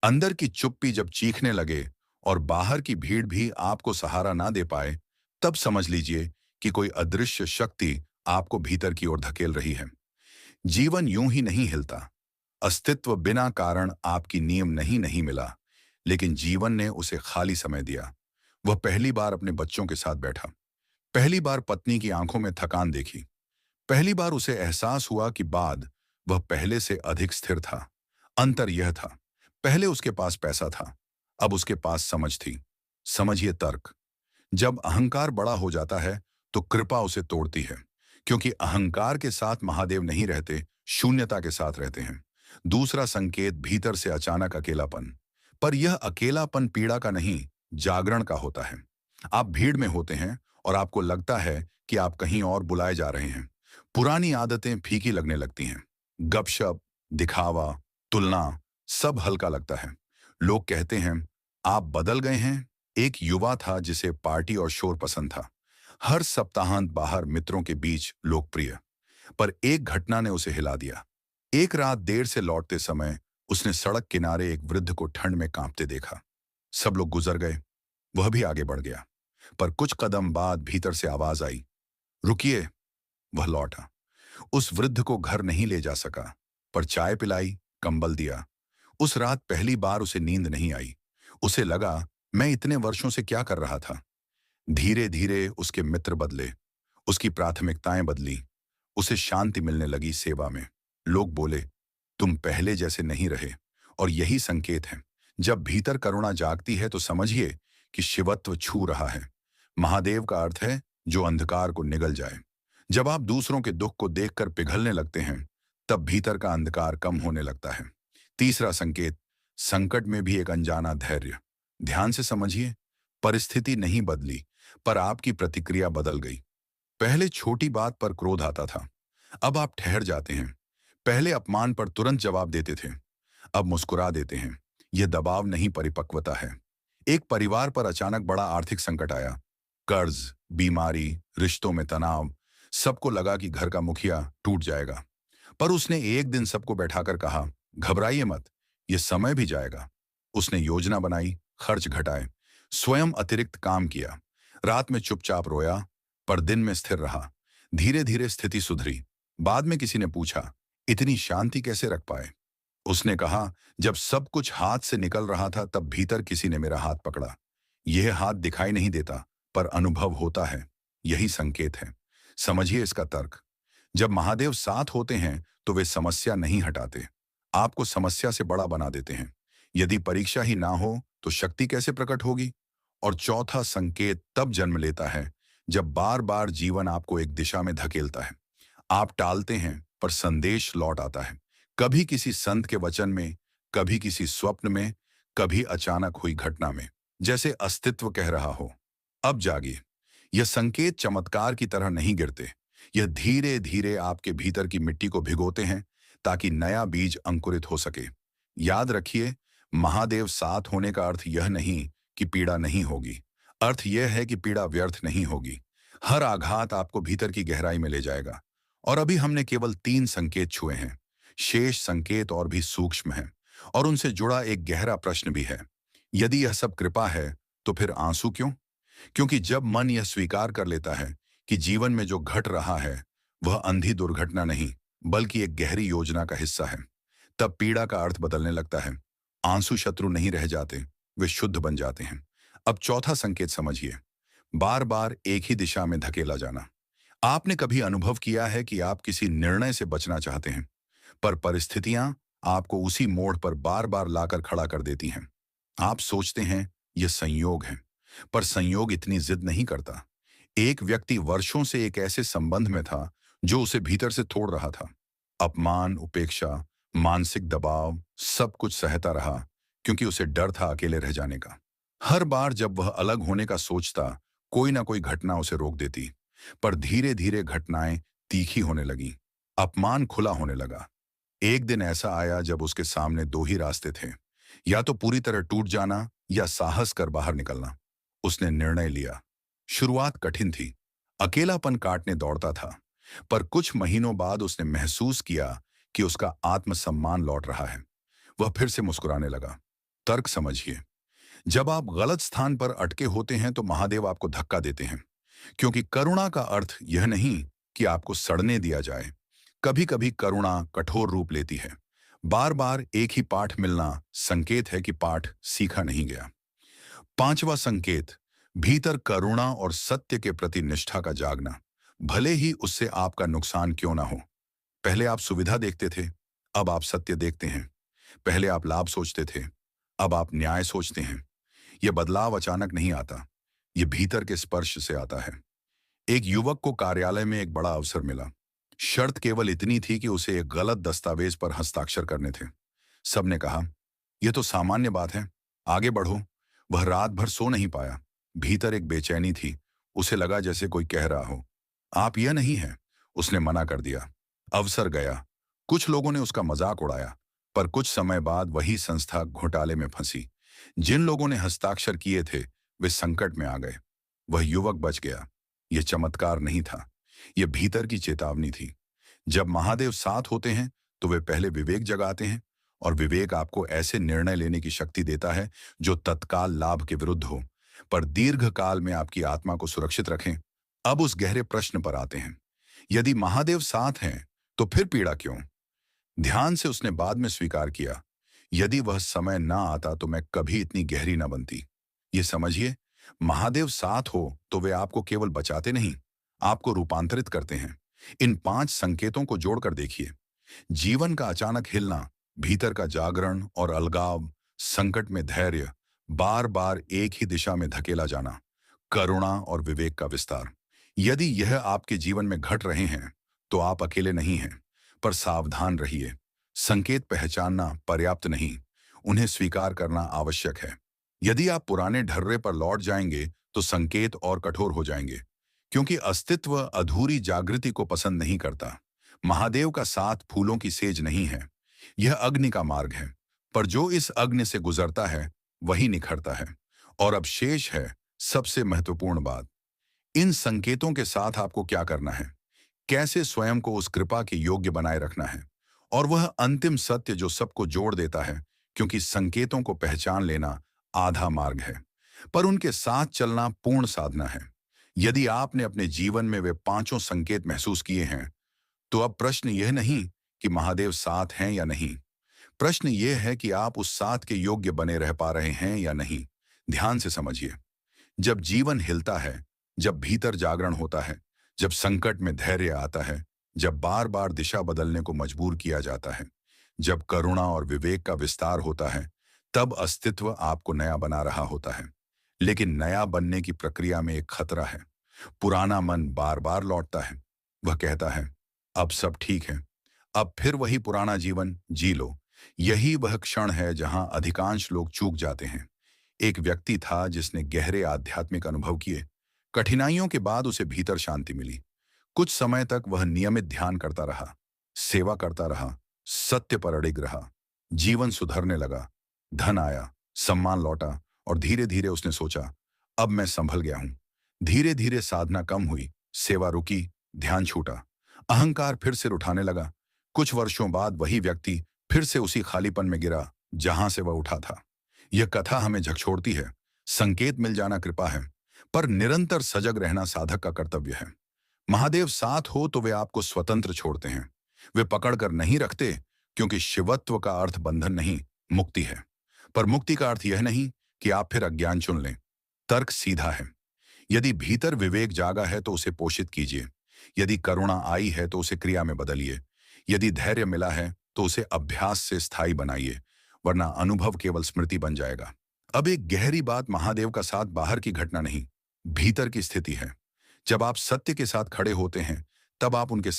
अंदर की चुप्पी जब चीखने लगे और बाहर की भीड़ भी आपको सहारा ना दे पाए, तब समझ लीजिए कि कोई अदृश्य शक्ति आपको भीतर की ओर धकेल रही है। जीवन यूं ही नहीं हिलता। अस्तित्व बिना कारण आपकी नींव नहीं नहीं मिला, लेकिन जीवन ने उसे खाली समय दिया। वह पहली बार अपने बच्चों के साथ बैठा, पहली बार पत्नी की आंखों में थकान देखी, पहली बार उसे एहसास हुआ कि बाद वह पहले से अधिक स्थिर था। अंतर यह था, पहले उसके पास पैसा था, अब उसके पास समझ थी। समझिए तर्क। जब अहंकार बड़ा हो जाता है तो कृपा उसे तोड़ती है, क्योंकि अहंकार के साथ महादेव नहीं रहते, शून्यता के साथ रहते हैं। दूसरा संकेत भीतर से अचानक अकेलापन। पर यह अकेलापन पीड़ा का नहीं, जागरण का होता है। आप भीड़ में होते हैं और आपको लगता है कि आप कहीं और बुलाए जा रहे हैं। पुरानी आदतें फीकी लगने लगती हैं। गपशप, दिखावा, तुलना, सब हल्का लगता है। लोग कहते हैं आप बदल गए हैं। एक युवा था जिसे पार्टी और शोर पसंद था, हर सप्ताहांत बाहर मित्रों के बीच लोकप्रिय। पर एक घटना ने उसे हिला दिया। एक रात देर से लौटते समय उसने सड़क किनारे एक वृद्ध को ठंड में कांपते देखा। सब लोग गुजर गए, वह भी आगे बढ़ गया। पर कुछ कदम बाद भीतर से आवाज आई, रुकिए। वह लौटा। उस वृद्ध को घर नहीं ले जा सका, पर चाय पिलाई, कंबल दिया। उस रात पहली बार उसे नींद नहीं आई। उसे लगा, मैं इतने वर्षों से क्या कर रहा था। धीरे धीरे उसके मित्र बदले, उसकी प्राथमिकताएं बदली। उसे शांति मिलने लगी सेवा में। लोग बोले, तुम पहले जैसे नहीं रहे। और यही संकेत है। जब भीतर करुणा जागती है तो समझिए कि शिवत्व छू रहा है। महादेव का अर्थ है जो अंधकार को निगल जाए। जब आप दूसरों के दुख को देखकर पिघलने लगते हैं, तब भीतर का अंधकार कम होने लगता है। तीसरा संकेत, संकट में भी एक अनजाना धैर्य। ध्यान से समझिए, परिस्थिति नहीं बदली, पर आपकी प्रतिक्रिया बदल गई। पहले छोटी बात पर क्रोध आता था, अब आप ठहर जाते हैं। पहले अपमान पर तुरंत जवाब देते थे, अब मुस्कुरा देते हैं। यह दबाव नहीं, परिपक्वता है। एक परिवार पर अचानक बड़ा आर्थिक संकट आया। कर्ज, बीमारी, रिश्तों में तनाव। सबको लगा कि घर का मुखिया टूट जाएगा। पर उसने एक दिन सबको बैठाकर कहा, घबराइए मत, यह समय भी जाएगा। उसने योजना बनाई, खर्च घटाए, स्वयं अतिरिक्त काम किया। रात में चुपचाप रोया, पर दिन में स्थिर रहा। धीरे धीरे स्थिति सुधरी। बाद में किसी ने पूछा, इतनी शांति कैसे रख पाए? उसने कहा, जब सब कुछ हाथ से निकल रहा था तब भीतर किसी ने मेरा हाथ पकड़ा। यह हाथ दिखाई नहीं देता, पर अनुभव होता है। यही संकेत है। समझिए इसका तर्क। जब महादेव साथ होते हैं तो वे समस्या नहीं हटाते, आपको समस्या से बड़ा बना देते हैं। यदि परीक्षा ही ना हो तो शक्ति कैसे प्रकट होगी? और चौथा संकेत तब जन्म लेता है जब बार बार जीवन आपको एक दिशा में धकेलता है। आप टालते हैं पर संदेश लौट आता है। कभी किसी संत के वचन में, कभी किसी स्वप्न में, कभी अचानक हुई घटना में। जैसे अस्तित्व कह रहा हो, अब जागिए। यह संकेत चमत्कार की तरह नहीं गिरते। यह धीरे धीरे आपके भीतर की मिट्टी को भिगोते हैं, ताकि नया बीज अंकुरित हो सके। याद रखिए, महादेव साथ होने का अर्थ यह नहीं कि पीड़ा नहीं होगी। अर्थ यह है कि पीड़ा व्यर्थ नहीं होगी। हर आघात आपको भीतर की गहराई में ले जाएगा। और अभी हमने केवल 3 संकेत छुए हैं। शेष संकेत और भी सूक्ष्म हैं, और उनसे जुड़ा एक गहरा प्रश्न भी है। यदि यह सब कृपा है, तो फिर आंसू क्यों? क्योंकि जब मन यह स्वीकार कर लेता है कि जीवन में जो घट रहा है वह अंधी दुर्घटना नहीं, बल्कि एक गहरी योजना का हिस्सा है, तब पीड़ा का अर्थ बदलने लगता है। आंसू शत्रु नहीं रह जाते, वे शुद्ध बन जाते हैं। अब चौथा संकेत समझिए, बार बार एक ही दिशा में धकेला जाना। आपने कभी अनुभव किया है कि आप किसी निर्णय से बचना चाहते हैं, पर परिस्थितियां आपको उसी मोड़ पर बार बार लाकर खड़ा कर देती हैं। आप सोचते हैं यह संयोग है, पर संयोग इतनी जिद नहीं करता। एक व्यक्ति वर्षों से एक ऐसे संबंध में था जो उसे भीतर से तोड़ रहा था। अपमान, उपेक्षा, मानसिक दबाव, सब कुछ सहता रहा, क्योंकि उसे डर था अकेले रह जाने का। हर बार जब वह अलग होने का सोचता, कोई ना कोई घटना उसे रोक देती। पर धीरे धीरे घटनाएं तीखी होने लगी, अपमान खुला होने लगा। एक दिन ऐसा आया जब उसके सामने 2 ही रास्ते थे, या तो पूरी तरह टूट जाना या साहस कर बाहर निकलना। उसने निर्णय लिया। शुरुआत कठिन थी, अकेलापन काटने दौड़ता था, पर कुछ महीनों बाद उसने महसूस किया कि उसका आत्मसम्मान लौट रहा है। वह फिर से मुस्कुराने लगा। तर्क समझिए। जब आप गलत स्थान पर अटके होते हैं तो महादेव आपको धक्का देते हैं, क्योंकि करुणा का अर्थ यह नहीं कि आपको सड़ने दिया जाए। कभी कभी करुणा कठोर रूप लेती है। बार बार एक ही पाठ मिलना संकेत है कि पाठ सीखा नहीं गया। पांचवा संकेत, भीतर करुणा और सत्य के प्रति निष्ठा का जागना, भले ही उससे आपका नुकसान क्यों ना हो। पहले आप सुविधा देखते थे, अब आप सत्य देखते हैं। पहले आप लाभ सोचते थे, अब आप न्याय सोचते हैं। यह बदलाव अचानक नहीं आता, यह भीतर के स्पर्श से आता है। एक युवक को कार्यालय में एक बड़ा अवसर मिला। शर्त केवल इतनी थी कि उसे एक गलत दस्तावेज पर हस्ताक्षर करने थे। सबने कहा, यह तो सामान्य बात है, आगे बढ़ो। वह रात भर सो नहीं पाया। भीतर एक बेचैनी थी। उसे लगा जैसे कोई कह रहा हो, आप यह नहीं है। उसने मना कर दिया। अवसर गया। कुछ लोगों ने उसका मजाक उड़ाया, पर कुछ समय बाद वही संस्था घोटाले में फंसी। जिन लोगों ने हस्ताक्षर किए थे वे संकट में आ गए। वह युवक बच गया। यह चमत्कार नहीं था, यह भीतर की चेतावनी थी। जब महादेव साथ होते हैं तो वे पहले विवेक जगाते हैं, और विवेक आपको ऐसे निर्णय लेने की शक्ति देता है जो तत्काल लाभ के विरुद्ध हो, पर दीर्घ काल में आपकी आत्मा को सुरक्षित रखें। अब उस गहरे प्रश्न पर आते हैं। यदि महादेव साथ हैं तो फिर पीड़ा क्यों? ध्यान से उसने बाद में स्वीकार किया, यदि वह समय ना आता तो मैं कभी इतनी गहरी ना बनती। ये समझिए, महादेव साथ हो तो वे आपको केवल बचाते नहीं, आपको रूपांतरित करते हैं। इन 5 संकेतों को जोड़कर देखिए। जीवन का अचानक हिलना, भीतर का जागरण और अलगाव, संकट में धैर्य, बार बार एक ही दिशा में धकेला जाना, करुणा और विवेक का विस्तार। यदि यह आपके जीवन में घट रहे हैं तो आप अकेले नहीं हैं, पर सावधान रहिए। संकेत पहचानना पर्याप्त नहीं, उन्हें स्वीकार करना आवश्यक है। यदि आप पुराने ढर्रे पर लौट जाएंगे तो संकेत और कठोर हो जाएंगे, क्योंकि अस्तित्व अधूरी जागृति को पसंद नहीं करता। महादेव का साथ फूलों की सेज नहीं है, यह अग्नि का मार्ग है, पर जो इस अग्नि से गुजरता है वही निखरता है। और अब शेष है सबसे महत्वपूर्ण बात, इन संकेतों के साथ आपको क्या करना है, कैसे स्वयं को उस कृपा के योग्य बनाए रखना है, और वह अंतिम सत्य जो सबको जोड़ देता है, क्योंकि संकेतों को पहचान लेना आधा मार्ग है, पर उनके साथ चलना पूर्ण साधना है। यदि आपने अपने जीवन में वे 5 संकेत महसूस किए हैं, तो अब प्रश्न यह नहीं कि महादेव साथ हैं या नहीं, प्रश्न यह है कि आप उस साथ के योग्य बने रह पा रहे हैं या नहीं। ध्यान से समझिए। जब जीवन हिलता है, जब भीतर जागरण होता है, जब संकट में धैर्य आता है, जब बार बार दिशा बदलने को मजबूर किया जाता है, जब करुणा और विवेक का विस्तार होता है, तब अस्तित्व आपको नया बना रहा होता है। लेकिन नया बनने की प्रक्रिया में एक खतरा है। पुराना मन बार बार लौटता है। वह कहता है, अब सब ठीक है, अब फिर वही पुराना जीवन जी लो। यही वह क्षण है जहां अधिकांश लोग चूक जाते हैं। एक व्यक्ति था जिसने गहरे आध्यात्मिक अनुभव किए। कठिनाइयों के बाद उसे भीतर शांति मिली। कुछ समय तक वह नियमित ध्यान करता रहा, सेवा करता रहा, सत्य पर अड़िग रहा। जीवन सुधरने लगा, धन आया, सम्मान लौटा, और धीरे धीरे उसने सोचा, अब मैं संभल गया हूं। धीरे धीरे साधना कम हुई, सेवा रुकी, ध्यान छूटा, अहंकार फिर सिर उठाने लगा। कुछ वर्षों बाद वही व्यक्ति फिर से उसी खालीपन में गिरा जहां से वह उठा था। यह कथा हमें झकझोरती है। संकेत मिल जाना कृपा है, पर निरंतर सजग रहना साधक का कर्तव्य है। महादेव साथ हो तो वे आपको स्वतंत्र छोड़ते हैं। वे पकड़ कर नहीं रखते, क्योंकि शिवत्व का अर्थ बंधन नहीं, मुक्ति है। पर मुक्ति का अर्थ यह नहीं कि आप फिर अज्ञान चुन लें। तर्क सीधा है। यदि भीतर विवेक जागा है तो उसे पोषित कीजिए। यदि करुणा आई है तो उसे क्रिया में बदलिए। यदि धैर्य मिला है तो उसे अभ्यास से स्थायी बनाइए, वरना अनुभव केवल स्मृति बन जाएगा। अब एक गहरी बात, महादेव का साथ बाहर की घटना नहीं, भीतर की स्थिति है। जब आप सत्य के साथ खड़े होते हैं, तब आप उनके साथ